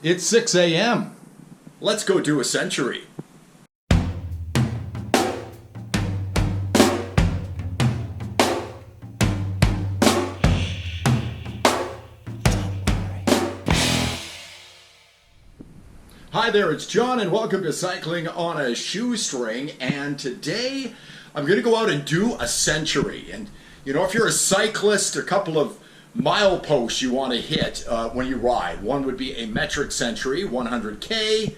It's 6 a.m. Let's go do a century. Hi there, it's John and welcome to Cycling on a Shoestring, and today I'm going to go out and do a century. And you know, if you're a cyclist, a couple of mileposts you want to hit when you ride. One would be a metric century, 100K.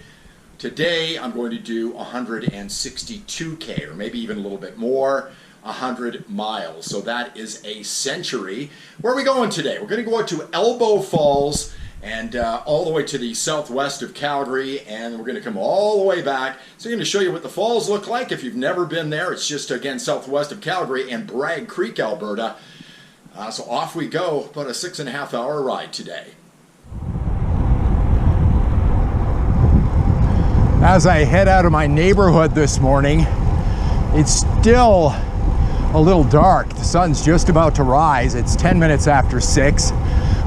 Today I'm going to do 162K, or maybe even a little bit more, 100 miles. So that is a century. Where are we going today? We're going to go out to Elbow Falls and all the way to the southwest of Calgary, and we're going to come all the way back. So I'm going to show you what the falls look like if you've never been there. It's just, again, southwest of Calgary and Bragg Creek, Alberta. So off we go, about a 6.5 hour ride today. As I head out of my neighborhood this morning, it's still a little dark. The sun's just about to rise. It's 10 minutes after 6.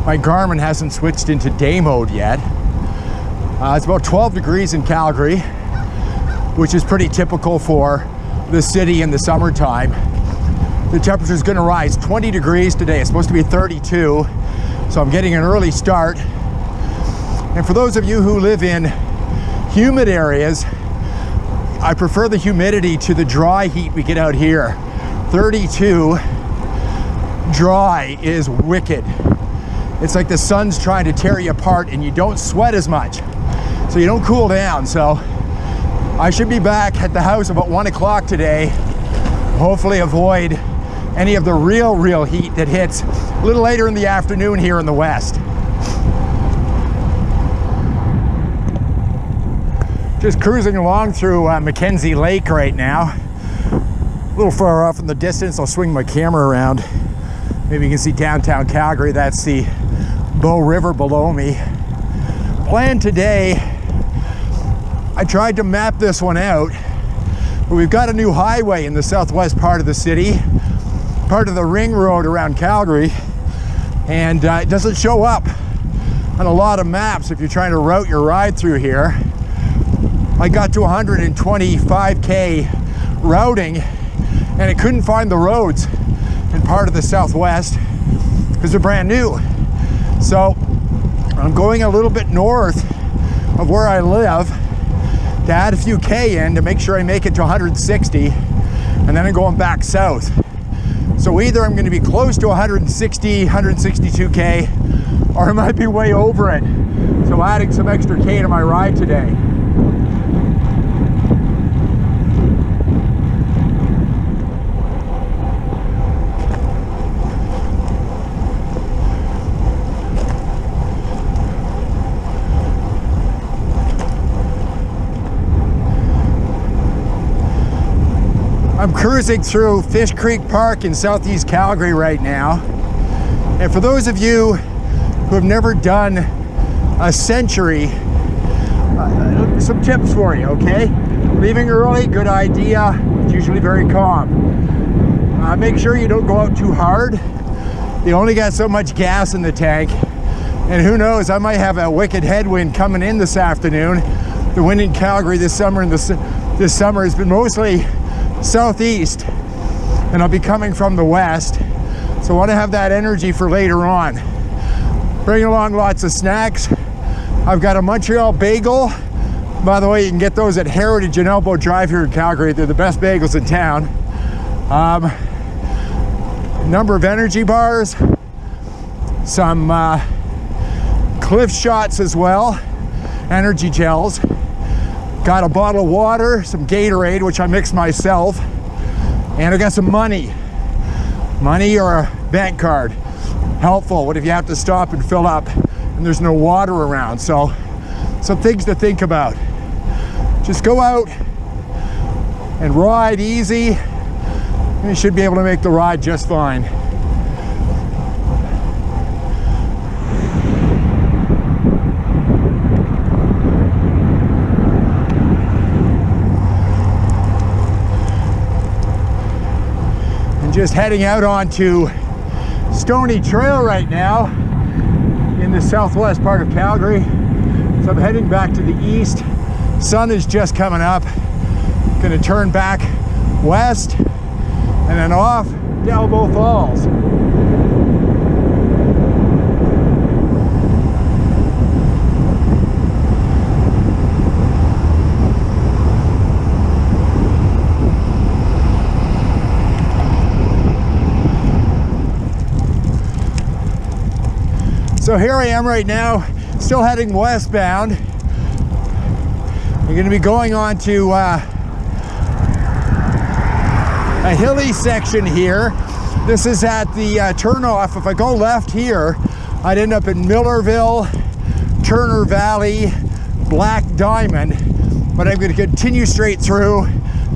My Garmin hasn't switched into day mode yet. It's about 12 degrees in Calgary, which is pretty typical for the city in the summertime. The temperature is going to rise 20 degrees today. It's supposed to be 32, so I'm getting an early start. And for those of you who live in humid areas, I prefer the humidity to the dry heat we get out here. 32 dry is wicked. It's like the sun's trying to tear you apart and you don't sweat as much, so you don't cool down. So I should be back at the house about 1 o'clock today. Hopefully avoid any of the real heat that hits a little later in the afternoon here in the west. Just cruising along through Mackenzie Lake right now. A little far off in the distance, I'll swing my camera around. Maybe you can see downtown Calgary. That's the Bow River below me. Plan today, I tried to map this one out, but we've got a new highway in the southwest part of the city, part of the ring road around Calgary, and it doesn't show up on a lot of maps if you're trying to route your ride through here. I got to 125K routing and it couldn't find the roads in part of the southwest because they're brand new. So I'm going a little bit north of where I live to add a few K in to make sure I make it to 160, and then I'm going back south. So either I'm going to be close to 160, 162K, or I might be way over it. So adding some extra K to my ride today. I'm cruising through Fish Creek Park in southeast Calgary right now. And for those of you who have never done a century, some tips for you, okay? Leaving early, good idea. It's usually very calm. Make sure you don't go out too hard. You only got so much gas in the tank. And who knows, I might have a wicked headwind coming in this afternoon. The wind in Calgary this summer has been mostly southeast, and I'll be coming from the west, so I want to have that energy for later on. Bring along lots of snacks. I've got a Montreal bagel. By the way, you can get those at Heritage and Elbow Drive here in Calgary. They're the best bagels in town. Number of energy bars, some Cliff shots as well, energy gels. Got a bottle of water, some Gatorade, which I mix myself, and I got some money or a bank card. Helpful. What if you have to stop and fill up and there's no water around? So some things to think about. Just go out and ride easy, and you should be able to make the ride just fine. Just heading out onto Stony Trail right now in the southwest part of Calgary. So I'm heading back to the east. Sun is just coming up. Gonna turn back west and then off to Elbow Falls. So here I am right now, still heading westbound. We're going to be going on to a hilly section here. This is at the turnoff. If I go left here, I'd end up in Millerville, Turner Valley, Black Diamond, but I'm going to continue straight through.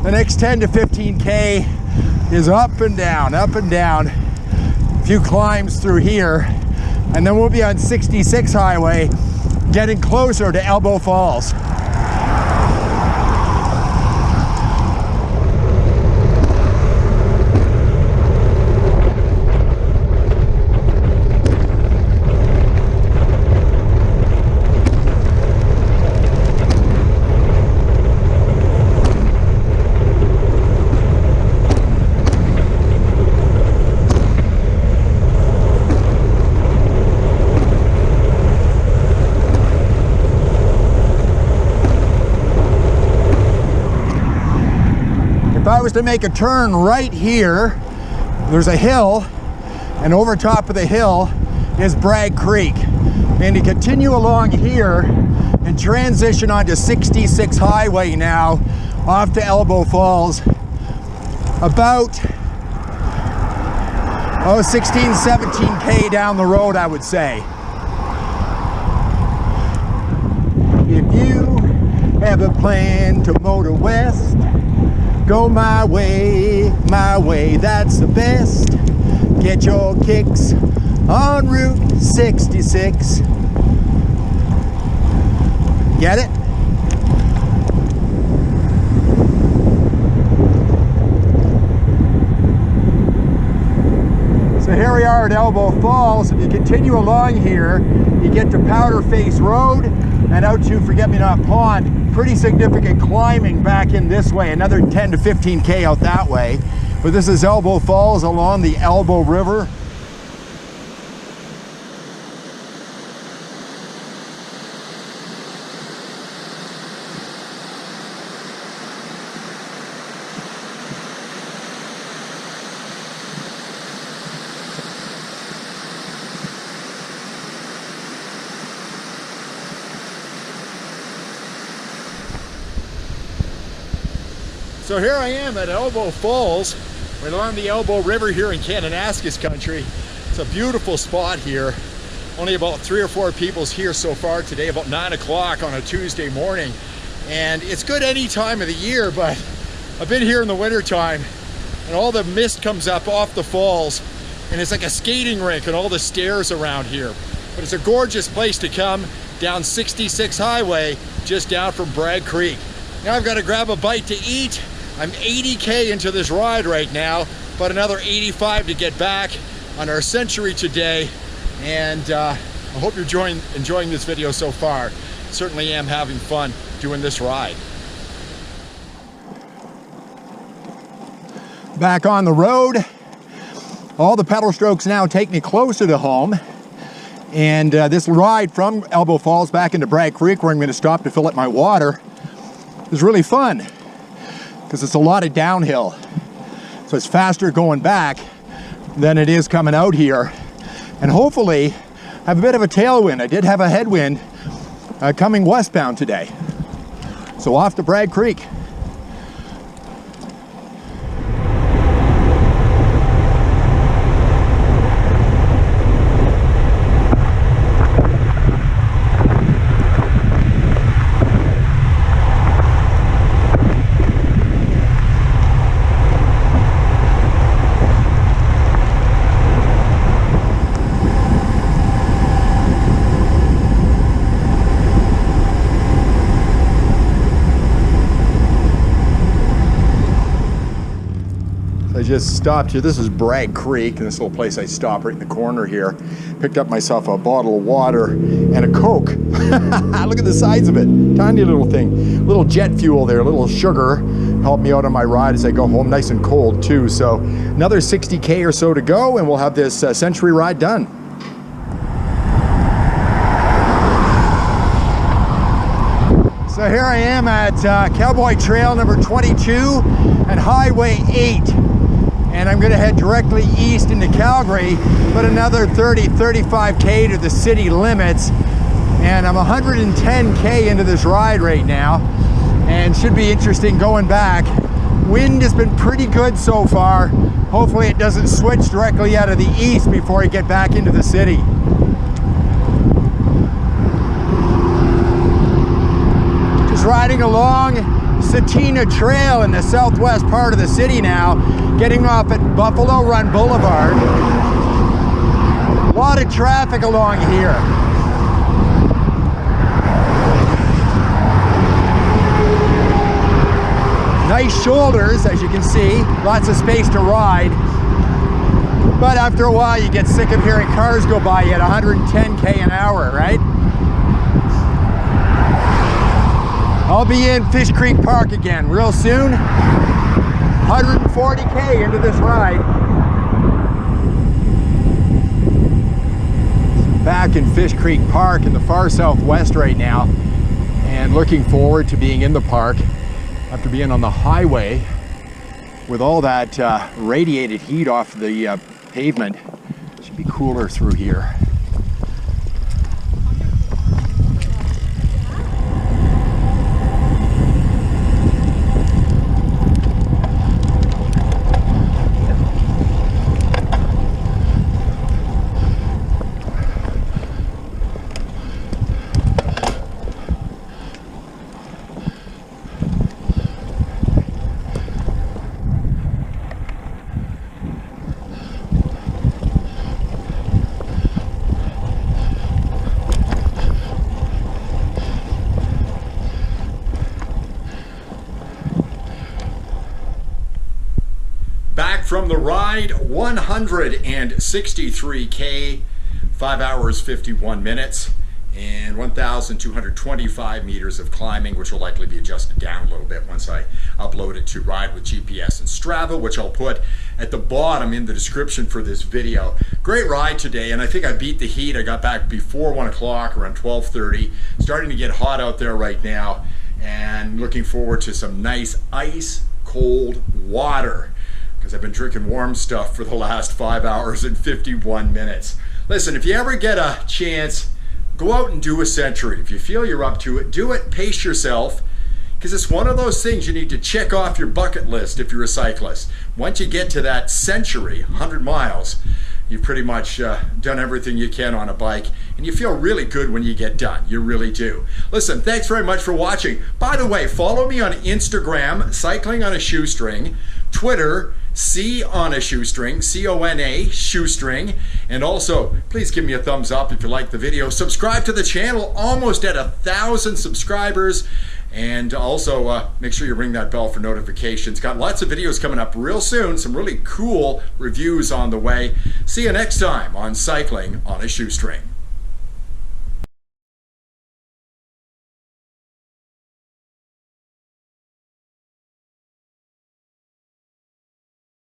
The next 10 to 15K is up and down, a few climbs through here. And then we'll be on 66 highway, getting closer to Elbow Falls. If I was to make a turn right here, there's a hill, and over top of the hill is Bragg Creek. And to continue along here and transition onto 66 highway now, off to Elbow Falls, about 16, 17K down the road, I would say. If you have a plan to motor west, go my way, that's the best. Get your kicks on Route 66. Get it? So here we are at Elbow Falls. If you continue along here, you get to Powder Face Road and out to Forget-Me-Not Pond. Pretty significant climbing back in this way, another 10 to 15K out that way. But this is Elbow Falls along the Elbow River. So here I am at Elbow Falls, right along the Elbow River here in Kananaskis country. It's a beautiful spot here. Only about 3 or 4 people's here so far today, about 9 o'clock on a Tuesday morning. And it's good any time of the year, but I've been here in the winter time and all the mist comes up off the falls and it's like a skating rink and all the stairs around here. But it's a gorgeous place to come down 66 highway, just down from Bragg Creek. Now I've got to grab a bite to eat. I'm 80K into this ride right now, but another 85 to get back on our century today. And I hope you're enjoying this video so far. Certainly am having fun doing this ride. Back on the road. All the pedal strokes now take me closer to home. And this ride from Elbow Falls back into Bragg Creek, where I'm going to stop to fill up my water, is really fun because it's a lot of downhill. So it's faster going back than it is coming out here. And hopefully have a bit of a tailwind. I did have a headwind coming westbound today. So off to Bragg Creek. just stopped here. This is Bragg Creek, and this little place I stopped right in the corner here. Picked up myself a bottle of water and a Coke. Look at the size of it. Tiny little thing. Little jet fuel there, a little sugar. Helped me out on my ride as I go home. Nice and cold too. So another 60K or so to go, and we'll have this century ride done. So here I am at Cowboy Trail number 22 and Highway 8. And I'm gonna head directly east into Calgary, but another 35K to the city limits. And I'm 110K into this ride right now, and should be interesting going back. Wind has been pretty good so far. Hopefully it doesn't switch directly out of the east before I get back into the city. Riding along Tsuut'ina Trail in the southwest part of the city now, getting off at Buffalo Run Boulevard. A lot of traffic along here. Nice shoulders, as you can see, lots of space to ride. But after a while you get sick of hearing cars go by at 110K an hour, right? I'll be in Fish Creek Park again real soon. 140K into this ride. Back in Fish Creek Park in the far southwest right now, and looking forward to being in the park after being on the highway with all that radiated heat off the pavement. It should be cooler through here. Back from the ride, 163K, 5 hours, 51 minutes, and 1,225 meters of climbing, which will likely be adjusted down a little bit once I upload it to Ride with GPS and Strava, which I'll put at the bottom in the description for this video. Great ride today, and I think I beat the heat. I got back before 1 o'clock, around 12:30. Starting to get hot out there right now, and looking forward to some nice ice cold water, because I've been drinking warm stuff for the last 5 hours and 51 minutes. Listen, if you ever get a chance, go out and do a century. If you feel you're up to it, do it, pace yourself, because it's one of those things you need to check off your bucket list if you're a cyclist. Once you get to that century, 100 miles, you've pretty much done everything you can on a bike, and you feel really good when you get done. You really do. Listen, thanks very much for watching. By the way, follow me on Instagram, Cycling on a Shoestring, Twitter, C on a Shoestring, C-O-N-A, Shoestring, and also please give me a thumbs up if you like the video. Subscribe to the channel, almost at 1,000 subscribers, and also make sure you ring that bell for notifications. Got lots of videos coming up real soon, some really cool reviews on the way. See you next time on Cycling on a Shoestring.